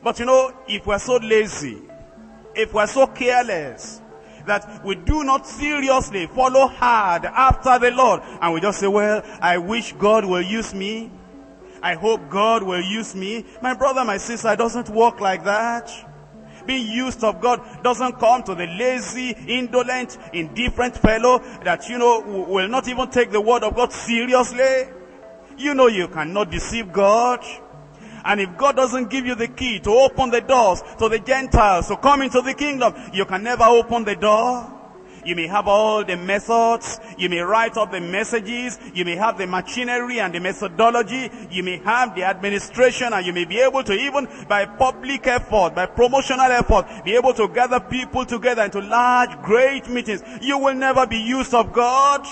But if we're so lazy, if we're so careless, that we do not seriously follow hard after the Lord, and we just say, well, I wish God will use me, I hope God will use me. My brother, my sister, it doesn't work like that. Being used of God doesn't come to the lazy, indolent, indifferent fellow that, will not even take the word of God seriously. You cannot deceive God. And if God doesn't give you the key to open the doors to the Gentiles to come into the kingdom, you can never open the door. You may have all the methods, you may write up the messages, you may have the machinery and the methodology, you may have the administration, and you may be able to, even by public effort, by promotional effort, be able to gather people together into large, great meetings. You will never be used of God.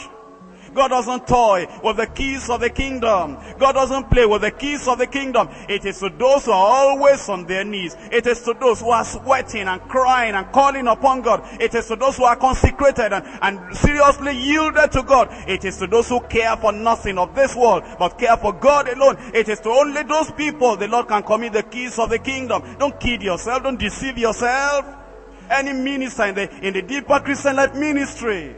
God doesn't toy with the keys of the kingdom. God doesn't play with the keys of the kingdom. It is to those who are always on their knees. It is to those who are sweating and crying and calling upon God. It is to those who are consecrated and seriously yielded to God. It is to those who care for nothing of this world, but care for God alone. It is to only those people the Lord can commit the keys of the kingdom. Don't kid yourself. Don't deceive yourself. Any minister in the deeper Christian life ministry,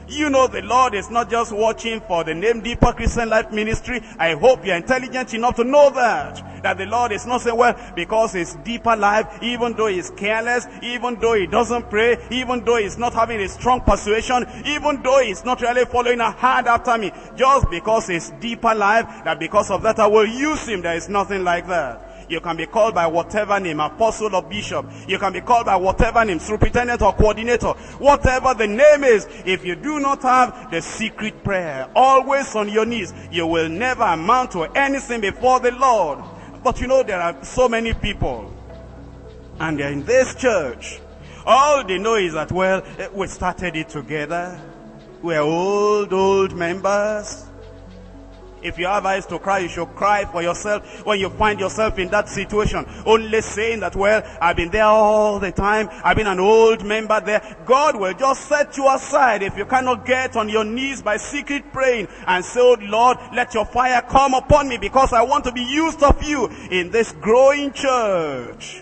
the Lord is not just watching for the name Deeper Christian Life Ministry. I hope you're intelligent enough to know that the Lord is not saying, well, because it's Deeper Life, even though he's careless, even though he doesn't pray, even though he's not having a strong persuasion, even though he's not really following hard after me, just because it's Deeper Life, that because of that I will use him. There is nothing like that. You can be called by whatever name, apostle or bishop. You can be called by whatever name, superintendent or coordinator. Whatever the name is, if you do not have the secret prayer, always on your knees, you will never amount to anything before the Lord. But there are so many people, and they're in this church. All they know is that, well, we started it together. We're old members. If you have eyes to cry, you should cry for yourself when you find yourself in that situation. Only saying that, well, I've been there all the time, I've been an old member there. God will just set you aside if you cannot get on your knees by secret praying and say, oh Lord, let your fire come upon me, because I want to be used of you in this growing church.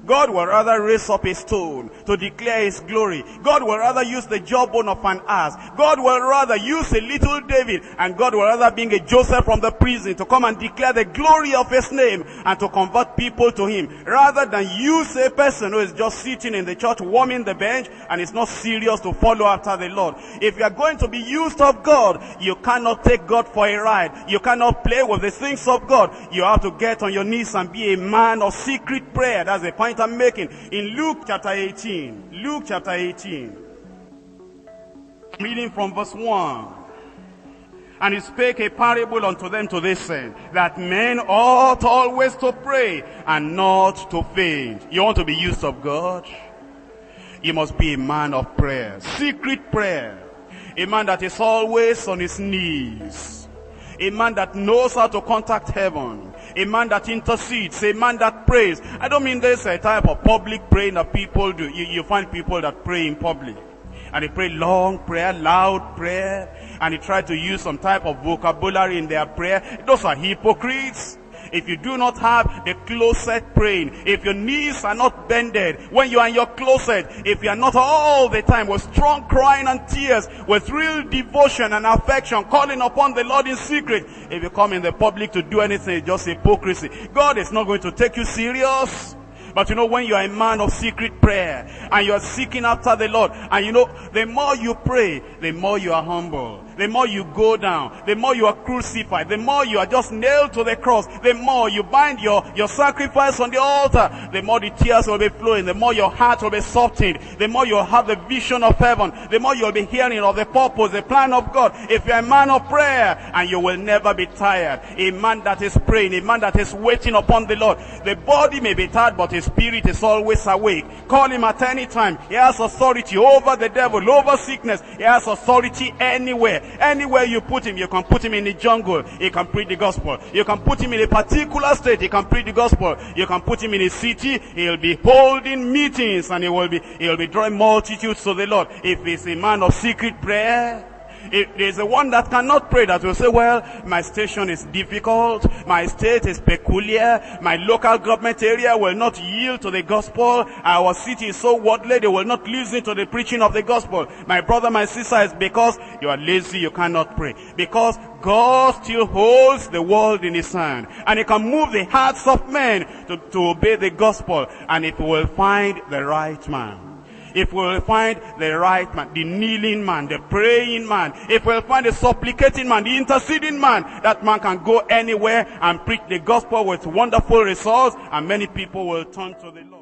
God will rather raise up a stone to declare his glory. God will rather use the jawbone of an ass. God will rather use a little David, and God will rather bring a Joseph from the prison to come and declare the glory of his name and to convert people to him, rather than use a person who is just sitting in the church warming the bench and is not serious to follow after the Lord. If you are going to be used of God, you cannot take God for a ride. You cannot play with the things of God. You have to get on your knees and be a man of secret prayer. That's the point I'm making. In Luke chapter 18, reading from verse 1. And he spake a parable unto them to this end, that men ought always to pray and not to faint. You want to be used of God? You must be a man of prayer, secret prayer. A man that is always on his knees. A man that knows how to contact heaven. A man that intercedes, a man that prays. I don't mean there's a type of public praying that people do. You find people that pray in public, and they pray long prayer, loud prayer, and they try to use some type of vocabulary in their prayer. Those are hypocrites. If you do not have the closet praying, if your knees are not bended when you are in your closet, if you are not all the time with strong crying and tears, with real devotion and affection, calling upon the Lord in secret, if you come in the public to do anything, it's just hypocrisy. God is not going to take you serious. But when you are a man of secret prayer and you are seeking after the Lord, and the more you pray, the more you are humble, the more you go down, the more you are crucified, the more you are just nailed to the cross, the more you bind your sacrifice on the altar, the more the tears will be flowing, the more your heart will be softened, the more you'll have the vision of heaven, the more you'll be hearing of the purpose, the plan of God. If you're a man of prayer, and you will never be tired, a man that is praying, a man that is waiting upon the Lord, the body may be tired, but his spirit is always awake. Call him at any time. He has authority over the devil, over sickness. He has authority anywhere. Anywhere you put him, you can put him in the jungle, he can preach the gospel. You can put him in a particular state, he can preach the gospel. You can put him in a city, he'll be holding meetings, and he'll be drawing multitudes to the Lord. If he's a man of secret prayer, There's the one that cannot pray, that will say, well, my station is difficult, my state is peculiar, my local government area will not yield to the gospel, our city is so worldly, they will not listen to the preaching of the gospel. My brother, my sister, is because you are lazy, you cannot pray. Because God still holds the world in his hand, and he can move the hearts of men to obey the gospel. And if we will find the right man, if we will find the right man, the kneeling man, the praying man, if we will find the supplicating man, the interceding man, that man can go anywhere and preach the gospel with wonderful results, and many people will turn to the Lord.